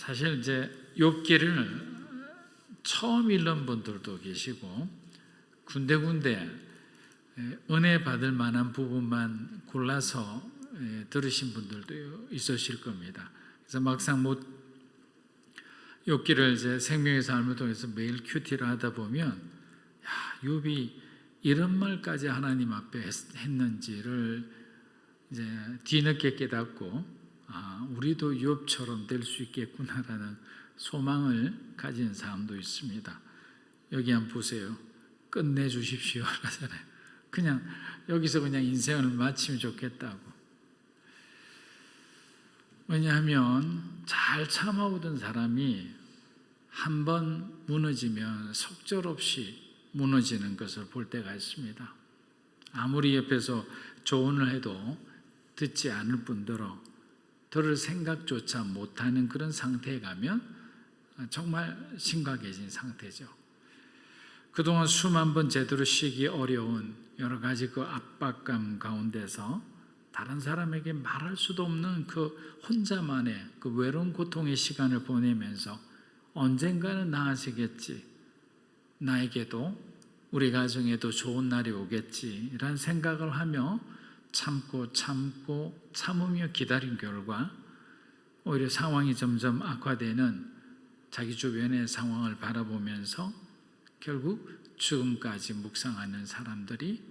사실 이제 욥기를 처음 읽는 분들도 계시고 군데군데 은혜 받을 만한 부분만 골라서 들으신 분들도 있으실 겁니다. 그래서 막상 욥기를 이제 생명의 삶을 통해서 매일 큐티를 하다 보면 욥이 이런 말까지 하나님 앞에 했는지를 이제 뒤늦게 깨닫고 우리도 욥처럼 될 수 있겠구나라는 소망을 가진 사람도 있습니다. 여기 한번 보세요. 끝내주십시오 하잖아요. 그냥 여기서 그냥 인생을 마치면 좋겠다고. 왜냐하면 잘 참아오던 사람이 한번 무너지면 속절없이 무너지는 것을 볼 때가 있습니다. 아무리 옆에서 조언을 해도 듣지 않을 뿐더러 들을 생각조차 못하는 그런 상태에 가면 정말 심각해진 상태죠. 그동안 수만 번 제대로 쉬기 어려운 여러 가지 그 압박감 가운데서 다른 사람에게 말할 수도 없는 그 혼자만의 그 외로운 고통의 시간을 보내면서 언젠가는 나아지겠지, 나에게도 우리 가정에도 좋은 날이 오겠지라는 생각을 하며 참으며 기다린 결과 오히려 상황이 점점 악화되는 자기 주변의 상황을 바라보면서 결국 죽음까지 묵상하는 사람들이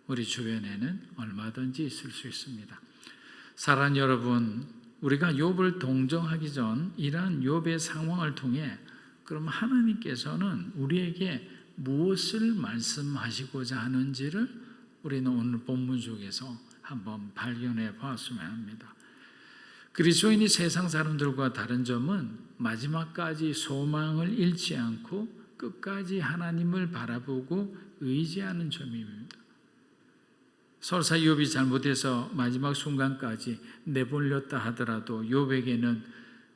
우리 주변에는 얼마든지 있을 수 있습니다. 사랑하는 여러분, 우리가 욥을 동정하기 전 이러한 욥의 상황을 통해 그럼 하나님께서는 우리에게 무엇을 말씀하시고자 하는지를 우리는 오늘 본문 속에서 한번 발견해 보았으면 합니다. 그리스도인이 세상 사람들과 다른 점은 마지막까지 소망을 잃지 않고 끝까지 하나님을 바라보고 의지하는 점입니다. 설사 욥이 잘못해서 마지막 순간까지 내몰렸다 하더라도 욥에게는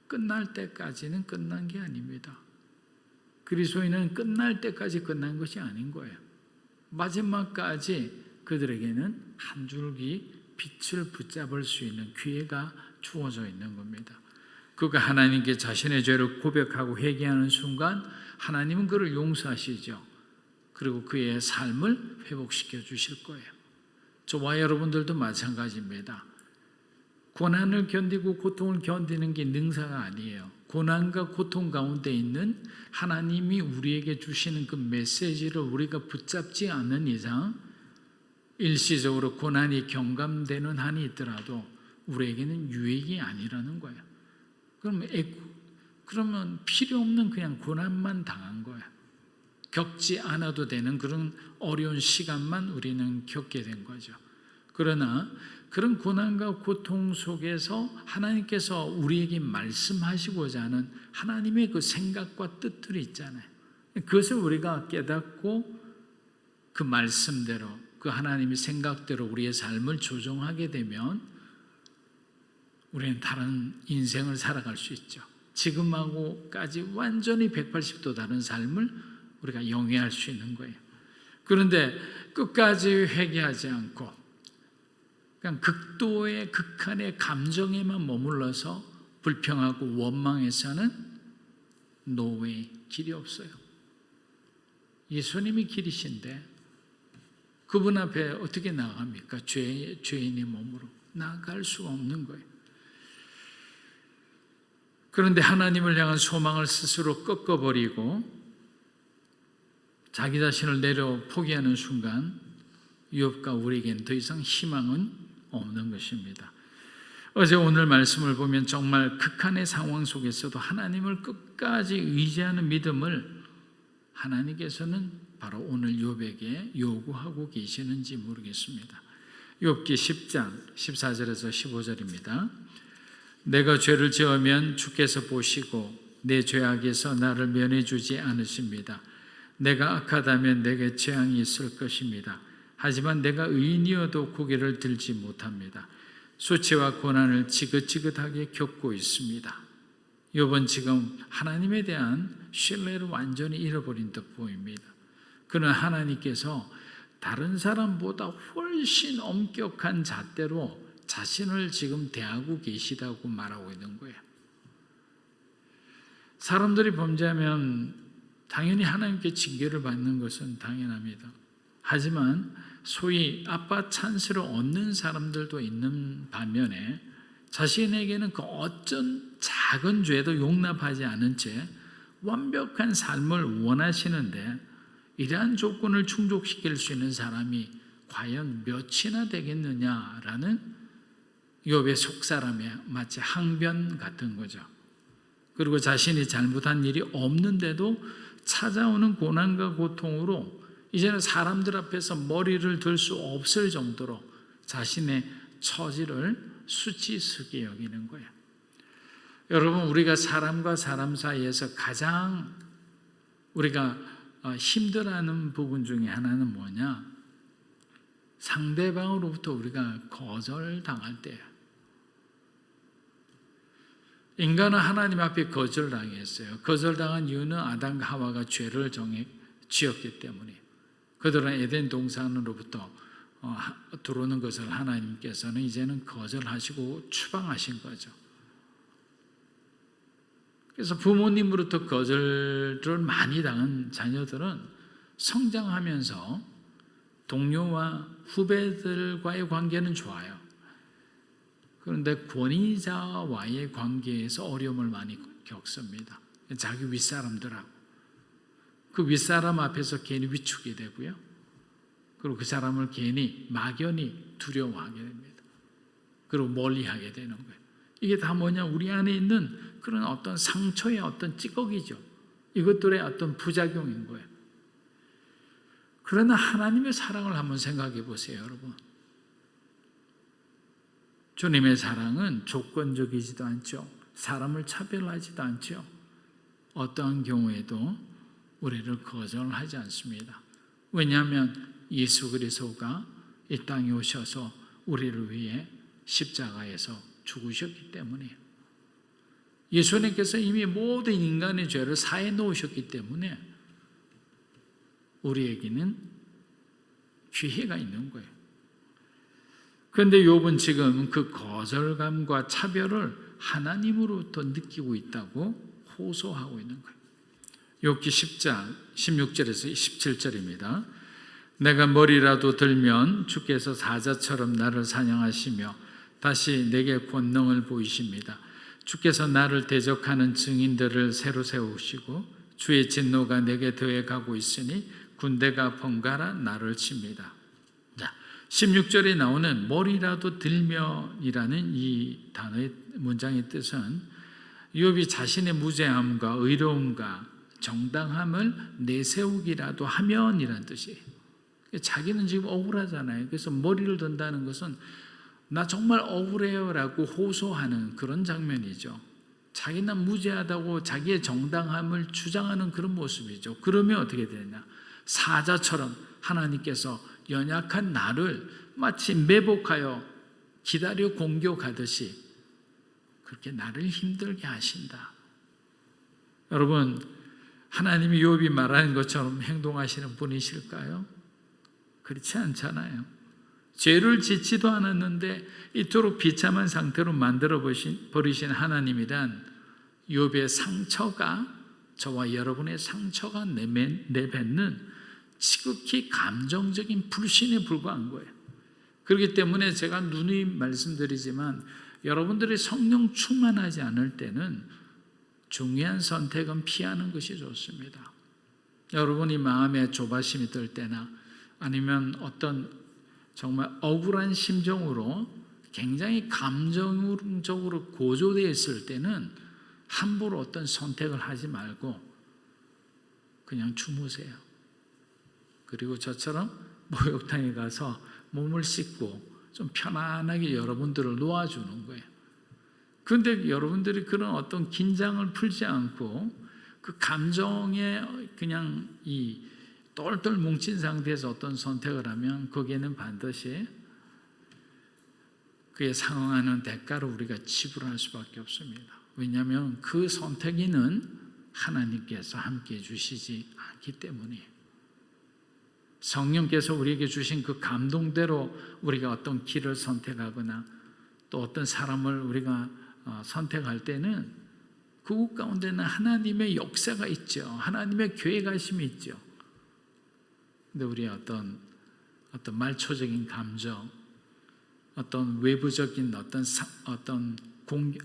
끝날 때까지는 끝난 게 아닙니다. 그리스도인은 끝날 때까지 끝난 것이 아닌 거예요. 마지막까지 그들에게는 한 줄기 빛을 붙잡을 수 있는 기회가 주어져 있는 겁니다. 그가 하나님께 자신의 죄를 고백하고 회개하는 순간 하나님은 그를 용서하시죠. 그리고 그의 삶을 회복시켜 주실 거예요. 저와 여러분들도 마찬가지입니다. 고난을 견디고 고통을 견디는 게 능사가 아니에요. 고난과 고통 가운데 있는 하나님이 우리에게 주시는 그 메시지를 우리가 붙잡지 않는 이상 일시적으로 고난이 경감되는 한이 있더라도 우리에게는 유익이 아니라는 거예요. 그러면 필요 없는 그냥 고난만 당한 거예요. 겪지 않아도 되는 그런 어려운 시간만 우리는 겪게 된 거죠. 그러나 그런 고난과 고통 속에서 하나님께서 우리에게 말씀하시고자 하는 하나님의 그 생각과 뜻들이 있잖아요. 그것을 우리가 깨닫고 그 말씀대로 그 하나님의 생각대로 우리의 삶을 조정하게 되면 우리는 다른 인생을 살아갈 수 있죠. 지금하고까지 완전히 180도 다른 삶을 우리가 영위할 수 있는 거예요. 그런데 끝까지 회개하지 않고 그냥 극한의 감정에만 머물러서 불평하고 원망해서는 노웨이, 길이 없어요. 예수님이 길이신데 그분 앞에 어떻게 나아갑니까? 죄인의 몸으로 나아갈 수가 없는 거예요. 그런데 하나님을 향한 소망을 스스로 꺾어버리고 자기 자신을 내려 포기하는 순간 욥과 우리에겐 더 이상 희망은 없는 것입니다. 어제 오늘 말씀을 보면 정말 극한의 상황 속에서도 하나님을 끝까지 의지하는 믿음을 하나님께서는 바로 오늘 욥에게 요구하고 계시는지 모르겠습니다. 욥기 10장 14절에서 15절입니다. 내가 죄를 지으면 주께서 보시고 내 죄악에서 나를 면해주지 않으십니다. 내가 악하다면 내게 재앙이 있을 것입니다. 하지만 내가 의인이어도 고개를 들지 못합니다. 수치와 고난을 지긋지긋하게 겪고 있습니다. 욥은 지금 하나님에 대한 신뢰를 완전히 잃어버린 듯 보입니다. 그는 하나님께서 다른 사람보다 훨씬 엄격한 잣대로 자신을 지금 대하고 계시다고 말하고 있는 거예요. 사람들이 범죄하면 당연히 하나님께 징계를 받는 것은 당연합니다. 하지만 소위 아빠 찬스를 얻는 사람들도 있는 반면에 자신에게는 그 어떤 작은 죄도 용납하지 않은 채 완벽한 삶을 원하시는데 이러한 조건을 충족시킬 수 있는 사람이 과연 몇이나 되겠느냐라는 욥의 속사람의 마치 항변 같은 거죠. 그리고 자신이 잘못한 일이 없는데도 찾아오는 고난과 고통으로 이제는 사람들 앞에서 머리를 들 수 없을 정도로 자신의 처지를 수치스럽게 여기는 거예요. 여러분, 우리가 사람과 사람 사이에서 가장 우리가 힘들어하는 부분 중에 하나는 뭐냐? 상대방으로부터 우리가 거절당할 때예요. 인간은 하나님 앞에 거절당했어요. 거절당한 이유는 아담과 하와가 죄를 지었기 때문에 그들은 에덴 동산으로부터 들어오는 것을 하나님께서는 이제는 거절하시고 추방하신 거죠. 그래서 부모님으로부터 거절을 많이 당한 자녀들은 성장하면서 동료와 후배들과의 관계는 좋아요. 그런데 권위자와의 관계에서 어려움을 많이 겪습니다. 자기 윗사람들하고 그 윗사람 앞에서 괜히 위축이 되고요. 그리고 그 사람을 괜히 막연히 두려워하게 됩니다. 그리고 멀리하게 되는 거예요. 이게 다 뭐냐? 우리 안에 있는 그런 어떤 상처의 어떤 찌꺼기죠. 이것들의 어떤 부작용인 거예요. 그러나 하나님의 사랑을 한번 생각해 보세요, 여러분. 주님의 사랑은 조건적이지도 않죠. 사람을 차별하지도 않죠. 어떠한 경우에도 우리를 거절하지 않습니다. 왜냐하면 예수 그리스도가 이 땅에 오셔서 우리를 위해 십자가에서 죽으셨기 때문에, 예수님께서 이미 모든 인간의 죄를 사해 놓으셨기 때문에 우리에게는 기회가 있는 거예요. 그런데 욥은 지금 그 거절감과 차별을 하나님으로부터 느끼고 있다고 호소하고 있는 거예요. 욥기 10장 16절에서 17절입니다. 내가 머리라도 들면 주께서 사자처럼 나를 사냥하시며 다시 내게 권능을 보이십니다. 주께서 나를 대적하는 증인들을 새로 세우시고 주의 진노가 내게 더해 가고 있으니 군대가 번갈아 나를 칩니다. 16절에 나오는 머리라도 들면이라는 이 단어의 문장의 뜻은 욥이 자신의 무죄함과 의로움과 정당함을 내세우기라도 하면이라는 뜻이에요. 자기는 지금 억울하잖아요. 그래서 머리를 든다는 것은 나 정말 억울해요 라고 호소하는 그런 장면이죠. 자기는 무죄하다고 자기의 정당함을 주장하는 그런 모습이죠. 그러면 어떻게 되냐? 사자처럼 하나님께서 연약한 나를 마치 매복하여 기다려 공격하듯이 그렇게 나를 힘들게 하신다. 여러분, 하나님이 욥이 말하는 것처럼 행동하시는 분이실까요? 그렇지 않잖아요. 죄를 짓지도 않았는데 이토록 비참한 상태로 만들어 버리신 하나님이란 욥의 상처가, 저와 여러분의 상처가 내뱉는 지극히 감정적인 불신에 불과한 거예요. 그렇기 때문에 제가 누누이 말씀드리지만 여러분들이 성령 충만하지 않을 때는 중요한 선택은 피하는 것이 좋습니다. 여러분이 마음에 조바심이 들 때나 아니면 어떤 정말 억울한 심정으로 굉장히 감정적으로 고조되어 있을 때는 함부로 어떤 선택을 하지 말고 그냥 주무세요. 그리고 저처럼 목욕탕에 가서 몸을 씻고 좀 편안하게 여러분들을 놓아주는 거예요. 그런데 여러분들이 그런 어떤 긴장을 풀지 않고 그 감정에 그냥 이 똘똘 뭉친 상태에서 어떤 선택을 하면 거기에는 반드시 그에 상응하는 대가를 우리가 지불할 수밖에 없습니다. 왜냐하면 그 선택에는 하나님께서 함께해 주시지 않기 때문이에요. 성령께서 우리에게 주신 그 감동대로 우리가 어떤 길을 선택하거나 또 어떤 사람을 우리가 선택할 때는 그곳 가운데는 하나님의 역사가 있죠. 하나님의 계획하심이 있죠. 근데 우리의 어떤 말초적인 감정, 어떤 외부적인 어떤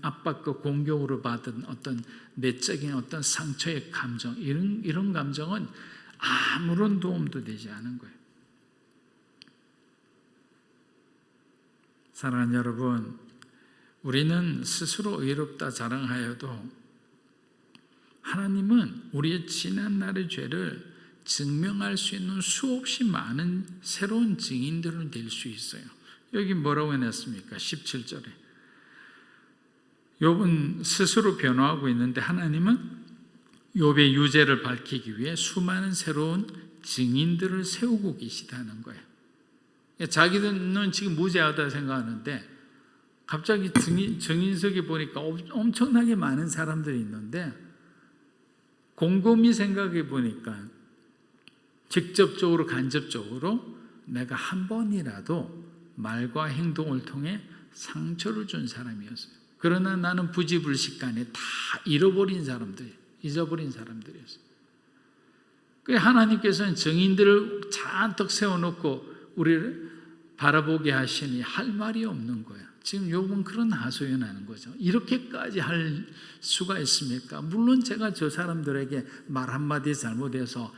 압박과 공격으로 받은 어떤 내적인 어떤 상처의 감정, 이런 감정은 아무런 도움도 되지 않은 거예요. 사랑하는 여러분, 우리는 스스로 의롭다 자랑하여도 하나님은 우리의 지난날의 죄를 증명할 수 있는 수없이 많은 새로운 증인들은 될 수 있어요. 여기 뭐라고 해놨습니까? 17절에 욥은 스스로 변호하고 있는데 하나님은 욥의 유죄를 밝히기 위해 수많은 새로운 증인들을 세우고 계시다는 거예요. 자기는 지금 무죄하다 생각하는데 갑자기 증인석에 보니까 엄청나게 많은 사람들이 있는데 곰곰이 생각해 보니까 직접적으로 간접적으로 내가 한 번이라도 말과 행동을 통해 상처를 준 사람이었어요. 그러나 나는 부지불식간에 다 잊어버린 사람들이었어요. 그래서 하나님께서는 증인들을 잔뜩 세워놓고 우리를 바라보게 하시니 할 말이 없는 거예요. 지금 욥은 그런 하소연하는 거죠. 이렇게까지 할 수가 있습니까? 물론 제가 저 사람들에게 말 한마디 잘못해서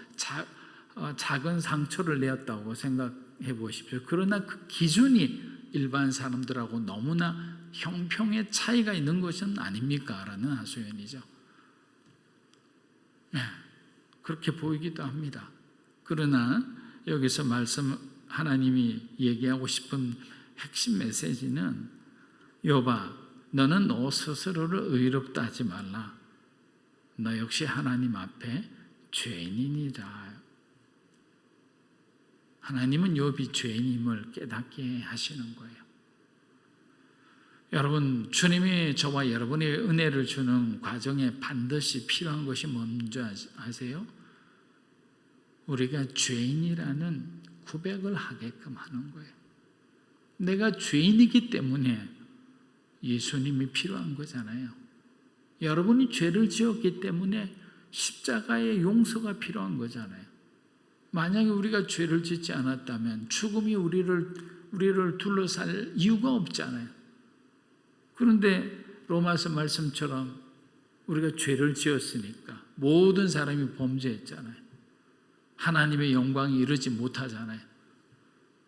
작은 상처를 내었다고 생각해 보십시오. 그러나 그 기준이 일반 사람들하고 너무나 형평의 차이가 있는 것은 아닙니까? 라는 하소연이죠. 네, 그렇게 보이기도 합니다. 그러나 여기서 하나님이 얘기하고 싶은 핵심 메시지는 욥아, 너는 너 스스로를 의롭다 하지 말라. 너 역시 하나님 앞에 죄인이다. 하나님은 욥이 죄인임을 깨닫게 하시는 거예요. 여러분, 주님이 저와 여러분의 은혜를 주는 과정에 반드시 필요한 것이 뭔지 아세요? 우리가 죄인이라는 고백을 하게끔 하는 거예요. 내가 죄인이기 때문에 예수님이 필요한 거잖아요. 여러분이 죄를 지었기 때문에 십자가의 용서가 필요한 거잖아요. 만약에 우리가 죄를 짓지 않았다면 죽음이 우리를 둘러쌀 이유가 없잖아요. 그런데 로마서 말씀처럼 우리가 죄를 지었으니까 모든 사람이 범죄했잖아요. 하나님의 영광이 이르지 못하잖아요.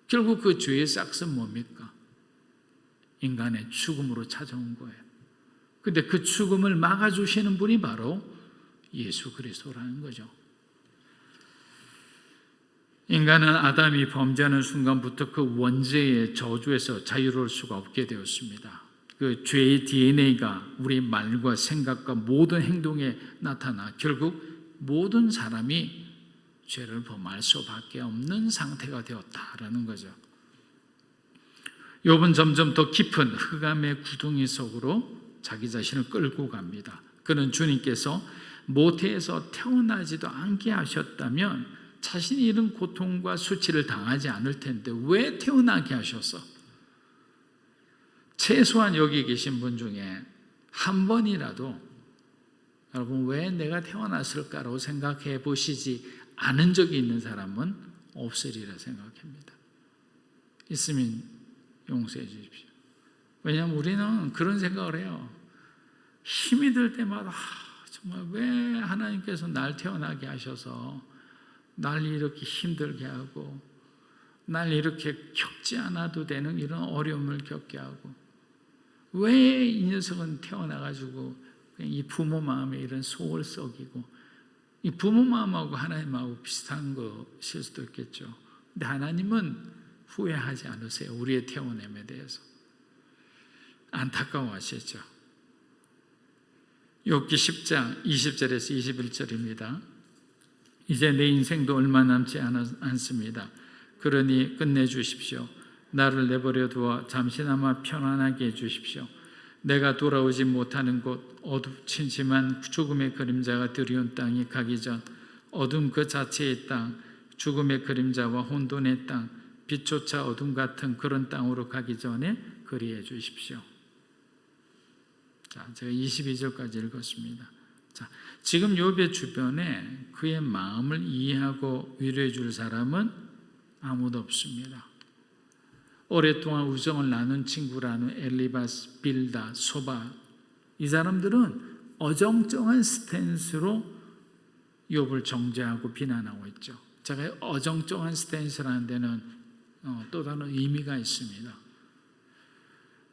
결국 그 죄의 싹은 뭡니까? 인간의 죽음으로 찾아온 거예요. 근데 그 죽음을 막아주시는 분이 바로 예수 그리스도라는 거죠. 인간은 아담이 범죄하는 순간부터 그 원죄의 저주에서 자유로울 수가 없게 되었습니다. 그 죄의 DNA가 우리 말과 생각과 모든 행동에 나타나 결국 모든 사람이 죄를 범할 수밖에 없는 상태가 되었다라는 거죠. 욥은 점점 더 깊은 흑암의 구덩이 속으로 자기 자신을 끌고 갑니다. 그는 주님께서 모태에서 태어나지도 않게 하셨다면 자신이 이런 고통과 수치를 당하지 않을 텐데 왜 태어나게 하셨어? 최소한 여기 계신 분 중에 한 번이라도 여러분 왜 내가 태어났을까라고 생각해 보시지 않은 적이 있는 사람은 없으리라 생각합니다. 있으면 용서해 주십시오. 왜냐하면 우리는 그런 생각을 해요. 힘이 들 때마다 정말 왜 하나님께서 날 태어나게 하셔서 날 이렇게 힘들게 하고 날 이렇게 겪지 않아도 되는 이런 어려움을 겪게 하고 왜 이 녀석은 태어나가지고 이 부모 마음에 이런 속을 썩이고 이 부모 마음하고 하나님하고 비슷한 것일 수도 있겠죠. 근데 하나님은 후회하지 않으세요. 우리의 태어남에 대해서 안타까워하시죠. 욥기 10장 20절에서 21절입니다. 이제 내 인생도 얼마 남지 않습니다. 그러니 끝내주십시오. 나를 내버려 두어 잠시나마 편안하게 해주십시오. 내가 돌아오지 못하는 곳 어둡침침한 죽음의 그림자가 드리운 땅이 가기 전 어둠 그 자체의 땅 죽음의 그림자와 혼돈의 땅 빛조차 어둠 같은 그런 땅으로 가기 전에 그리해 주십시오. 자, 제가 22절까지 읽었습니다. 자, 지금 욥의 주변에 그의 마음을 이해하고 위로해 줄 사람은 아무도 없습니다. 오랫동안 우정을 나눈 친구라는 엘리바스, 빌다, 소바, 이 사람들은 어정쩡한 스탠스로 욥을 정죄하고 비난하고 있죠. 제가 어정쩡한 스탠스라는 데는 또 다른 의미가 있습니다.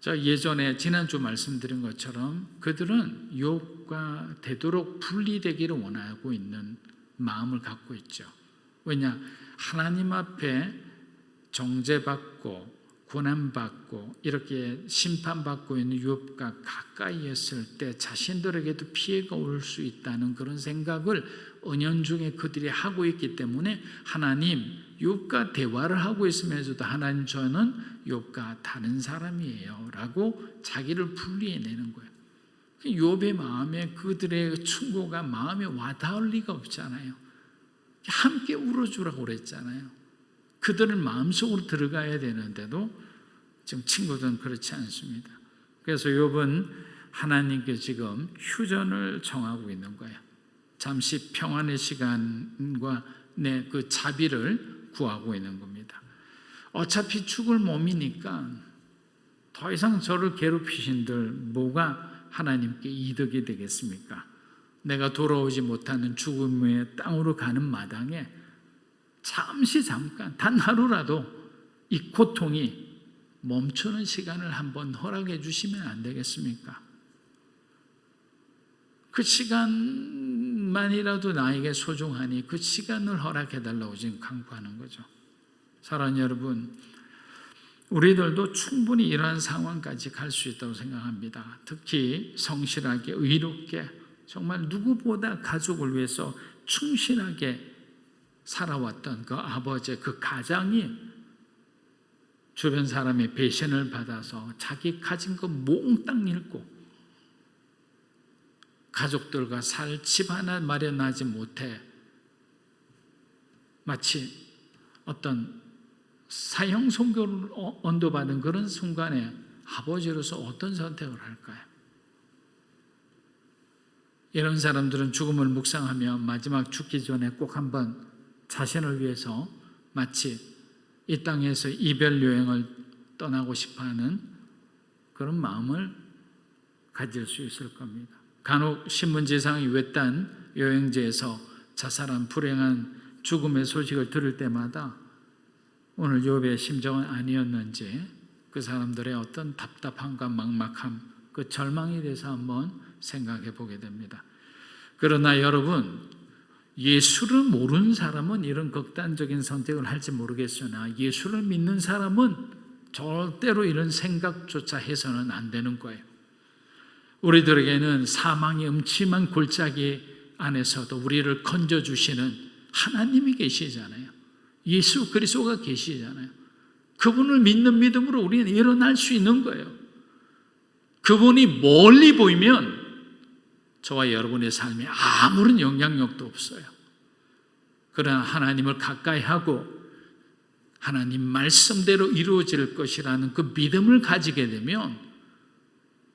자, 예전에 지난주 말씀드린 것처럼 그들은 욥과 되도록 분리되기를 원하고 있는 마음을 갖고 있죠. 왜냐? 하나님 앞에 정죄받고 고난받고 이렇게 심판받고 있는 욥과 가까이 있을 때 자신들에게도 피해가 올 수 있다는 그런 생각을 은연중에 그들이 하고 있기 때문에 하나님, 욥과 대화를 하고 있으면서도 하나님, 저는 욥과 다른 사람이에요 라고 자기를 분리해내는 거예요. 욥의 마음에 그들의 충고가 마음에 와닿을 리가 없잖아요. 함께 울어주라고 그랬잖아요. 그들은 마음속으로 들어가야 되는데도 지금 친구들은 그렇지 않습니다. 그래서 욥은 하나님께 지금 휴전을 청하고 있는 거예요. 잠시 평안의 시간과 내 그 자비를 구하고 있는 겁니다. 어차피 죽을 몸이니까 더 이상 저를 괴롭히신들 뭐가 하나님께 이득이 되겠습니까? 내가 돌아오지 못하는 죽음의 땅으로 가는 마당에 잠깐 단 하루라도 이 고통이 멈추는 시간을 한번 허락해 주시면 안 되겠습니까? 그 시간만이라도 나에게 소중하니 그 시간을 허락해 달라고 지금 강구하는 거죠. 사랑하는 여러분, 우리들도 충분히 이러한 상황까지 갈 수 있다고 생각합니다. 특히 성실하게 의롭게 정말 누구보다 가족을 위해서 충실하게 살아왔던 그 아버지의 그 가장이 주변 사람의 배신을 받아서 자기 가진 거 몽땅 잃고 가족들과 살 집 하나 마련하지 못해 마치 어떤 사형 선고를 언도받은 그런 순간에 아버지로서 어떤 선택을 할까요? 이런 사람들은 죽음을 묵상하며 마지막 죽기 전에 꼭 한번 자신을 위해서 마치 이 땅에서 이별 여행을 떠나고 싶어하는 그런 마음을 가질 수 있을 겁니다. 간혹 신문지상의 외딴 여행지에서 자살한 불행한 죽음의 소식을 들을 때마다 오늘 욥의 심정은 아니었는지 그 사람들의 어떤 답답함과 막막함, 그 절망에 대해서 한번 생각해 보게 됩니다. 그러나 여러분, 예수를 모르는 사람은 이런 극단적인 선택을 할지 모르겠으나 예수를 믿는 사람은 절대로 이런 생각조차 해서는 안 되는 거예요. 우리들에게는 사망의 음침한 골짜기 안에서도 우리를 건져주시는 하나님이 계시잖아요. 예수 그리스도가 계시잖아요. 그분을 믿는 믿음으로 우리는 일어날 수 있는 거예요. 그분이 멀리 보이면 저와 여러분의 삶에 아무런 영향력도 없어요. 그러나 하나님을 가까이 하고 하나님 말씀대로 이루어질 것이라는 그 믿음을 가지게 되면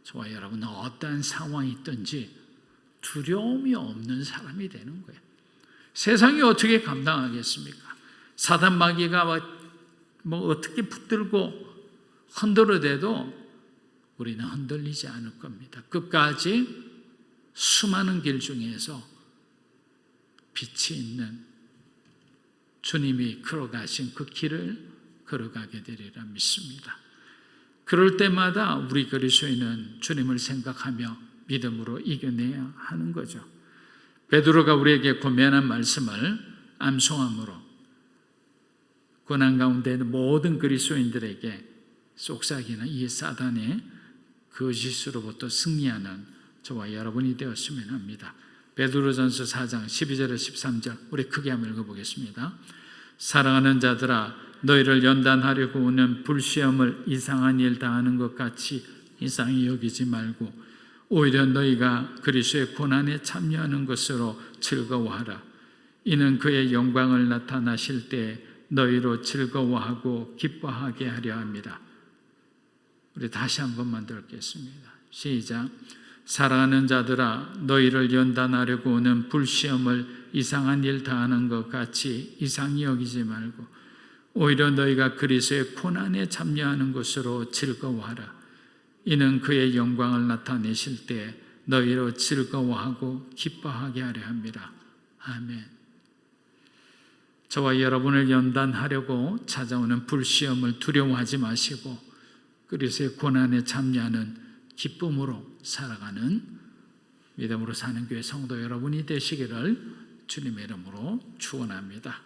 저와 여러분은 어떠한 상황이 있든지 두려움이 없는 사람이 되는 거예요. 세상이 어떻게 감당하겠습니까? 사단 마귀가 뭐 어떻게 붙들고 흔들어대도 우리는 흔들리지 않을 겁니다. 끝까지 수많은 길 중에서 빛이 있는 주님이 걸어가신 그 길을 걸어가게 되리라 믿습니다. 그럴 때마다 우리 그리스도인은 주님을 생각하며 믿음으로 이겨내야 하는 거죠. 베드로가 우리에게 권면한 말씀을 암송함으로 고난 가운데 있는 모든 그리스도인들에게 속삭이는 이 사단의 거짓으로부터 승리하는 저와 여러분이 되었으면 합니다. 베드로전서 4장 12절에서 13절 우리 크게 한번 읽어보겠습니다. 사랑하는 자들아, 너희를 연단하려고 오는 불시험을 이상한 일 당하는 것 같이 이상히 여기지 말고 오히려 너희가 그리스도의 고난에 참여하는 것으로 즐거워하라. 이는 그의 영광을 나타나실 때 너희로 즐거워하고 기뻐하게 하려 합니다. 우리 다시 한 번만 들겠습니다. 시작. 사랑하는 자들아, 너희를 연단하려고 오는 불시험을 이상한 일 다하는 것 같이 이상히 여기지 말고 오히려 너희가 그리스도의 고난에 참여하는 것으로 즐거워하라. 이는 그의 영광을 나타내실 때 너희로 즐거워하고 기뻐하게 하려 함이라. 아멘. 저와 여러분을 연단하려고 찾아오는 불시험을 두려워하지 마시고 그리스도의 고난에 참여하는 기쁨으로 살아가는 믿음으로 사는 교회 성도 여러분이 되시기를 주님의 이름으로 축원합니다.